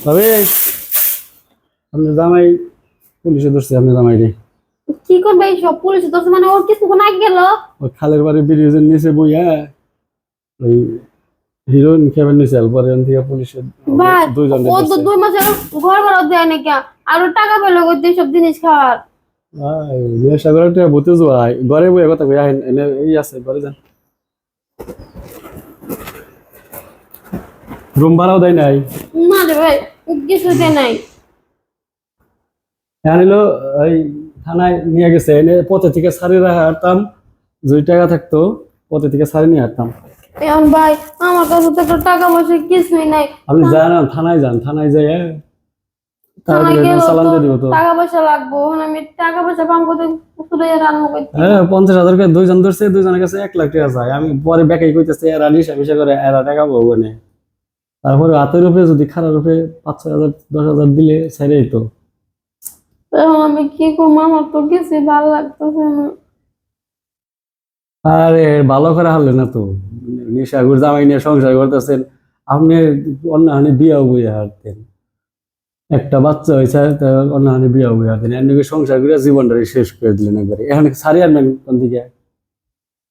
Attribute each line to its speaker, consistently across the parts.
Speaker 1: তবে আপনি জামাই পুলিশে ধরছে, আপনি জামাই রে
Speaker 2: কি করবে এইসব? পুলিশ তো মানে ওর কিছুক্ষণ আগে গেল।
Speaker 1: ওই খালের বাড়ি ব্রিজের নিচে বইয়া ওই হিরোইন খেবেন নিচে পরে থেকে পুলিশের
Speaker 2: ভাই
Speaker 1: দুইজন
Speaker 2: ও তো 2 মাসের ঘর ভাড়া দেয় নাকি, আরো টাকা পেলো করতে সব জিনিস খাওয়ার।
Speaker 1: নেশা করে একটা ভূতে জোয়াই ঘরে বইয়া কথা কই আইন এনে এই আছে ঘরে যান। রুম ভাড়াও দেয় নাই।
Speaker 2: না রে ভাই, কিছুতে নাই।
Speaker 1: আনিলো ওই থানায় নিয়ে গেছে, এনে পথে থেকে ছাড়িয়ে রাখতাম, 2 টাকা থাকতো পথে থেকে ছাড়িয়ে নিয়ে আসতাম।
Speaker 2: এখন ভাই আমার কাছে তো একটা টাকা পয়সা কিছুই নাই।
Speaker 1: আপনি যান থানায় যান, থানায় যাই
Speaker 2: থানায়
Speaker 1: তারপরে
Speaker 2: গেলেও
Speaker 1: চালান
Speaker 2: তো
Speaker 1: দিয়ে দিব তো।
Speaker 2: টাকা পয়সা লাগবো, এখন আমি টাকা পয়সা পাম করতে পুকুরে রান্না করতে।
Speaker 1: হ্যাঁ 50,000 করে দুইজন ধরছে, দুইজনের কাছে 1 লাখ টাকা যায়। আমি পরে বেকাই কইতেছে এরা নিশা মিশা করে এরা টাকা পাবো না। তারপরে হাতের উপরে যদি খারাপ উপরে 5-6 হাজার 10,000 দিলে ছেড়েই তো।
Speaker 2: এখন আমি কি করবো? আমার তো কিছু ভালো লাগতেছে না।
Speaker 1: আরে ভালো করে হারলে না তো, নিশাগুর জামাই নিয়ে সংসার করতেছেন আপনি, অন্য হানি বিয়াও বইয়া হারতেন, একটা বাচ্চা হয়েছে অন্য হানি বিয়াও বইয়া হারতেন, এমনি সংসার করে জীবনটাকে শেষ করে দিলেন একবারে। এখন সারি আনবেন কোন দিকে,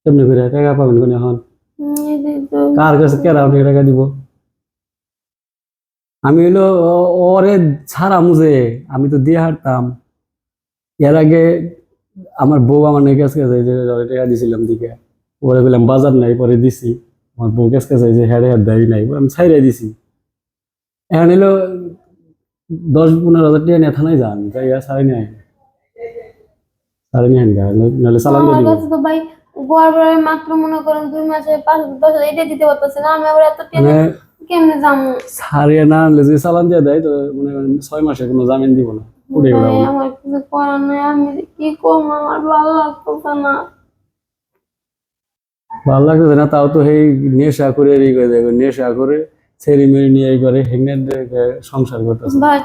Speaker 1: কেমনি করে টাকা পাবেন কোন এখন?
Speaker 2: এটাই তো।
Speaker 1: কার কাছে কেরা আপনি টাকা দিব? আমি হইলো ওরে ছাড়া মুজে আমি তো দিয়ে হারতাম। এর আগে আমার বউ আমার নাকি কাছে কাছে যে টাকা দিছিলাম দিকে, ওরে বললাম বাজার নাই পরে দিছি, আমার বউ কাছে কাছে যে হ্যাঁ হ্যাঁ দেয় নাই, আমি ছাইড়াই দিছি। এখন এলো 10-15 হাজার টাকা নিয়ে থানায় যান, যাই সারি নিয়ে সারি নিয়ে নাহলে চালান দিয়ে
Speaker 2: আমার
Speaker 1: দিব।
Speaker 2: কাছে তো ভাই গড় ভাড়া মাত্র মনে করেন 2 মাসে 5-10 হাজার এটা দিতে পারতেছে না, আমি আবার এত টেনে
Speaker 1: মানে
Speaker 2: কেমনে যাবো?
Speaker 1: সারিয়ে না আনলে যদি চালান দিয়ে দেয় তো মনে করেন 6 মাসে কোনো জামিন দিব না, উড়ে
Speaker 2: ভাই
Speaker 1: উড়াবো না।
Speaker 2: আমার কিছু করার নাই, আমি যে কি করবো? আমার ভালো লাগতেছে না।
Speaker 1: ভালো লাগতেছে না, তাও তো সেই নেশা করে ই করে দেয়, নেশা করে ছেড়ি মেরি নিয়ে ই করে হেগনে সংসার করতেছে।
Speaker 2: ভাই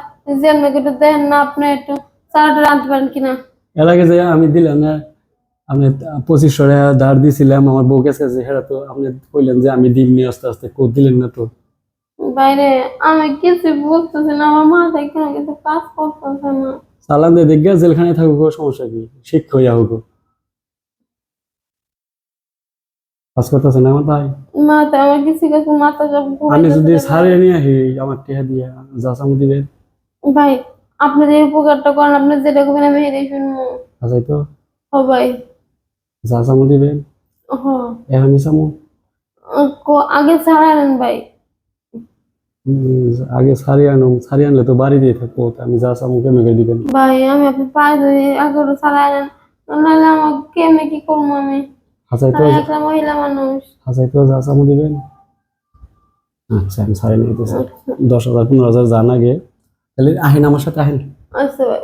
Speaker 2: যেমন একটু দেখেন না, আপনি একটু চালাটা আনতে পারেন কিনা?
Speaker 1: এর আগে যে আমি দিলাম না, আপনি 2500 টাকা ধার দিছিলাম আমার বউ কাছে, সেটা তো আপনি কইলেন যে আমি দিন নিয়ে আস্তে আস্তে দিলেন না তো।
Speaker 2: বাইরে আমি কিছু বুঝতেছি না, আমার মাথায় কোনো কিছু কাজ করতেছে না।
Speaker 1: চালান দিয়ে দেখবে জেলখানায় থাকুক, সমস্যা কি, শিক্ষা হইয়া হোক, কাজ করতেছে না আমার তাই।
Speaker 2: মাথায় আমার কিছু মাথা সব
Speaker 1: আমি যদি
Speaker 2: ঘুরাইতেছে ভাই।
Speaker 1: ছাড়িয়ে নিয়ে আসি আমার টেহা দিয়ে যা চামু দিবেন।
Speaker 2: ভাই আপনি যে উপকারটা করেন, আপনি যেটা করবেন আমি এটাই শুনবো।
Speaker 1: আচ্ছা তো
Speaker 2: ও ভাই।
Speaker 1: যা চামু দিবেন
Speaker 2: হ।
Speaker 1: এখনই চামু।
Speaker 2: আগে ছাড়ালেন ভাই।
Speaker 1: আগে ছাড়িয়ে আনলে তো বাড়ি দিয়ে থাকবো, তা আমি যা চামু কেমনে দিবেন?
Speaker 2: ভাই আমি আপনি পায়ে ধরে আগে ছাড়ালেন, নাহলে আমার কেমনে কি করবো আমি?
Speaker 1: হাসাই তো
Speaker 2: আমি একটা মহিলা মানুষ।
Speaker 1: হাসাই তো যা চামু দিবেন। আচ্ছা আমি ছাড়িয়ে নিতেছি, 10,000 15,000 জান আগে, তাহলে আহেন আমার সাথে আহেন।
Speaker 2: আচ্ছা ভাই।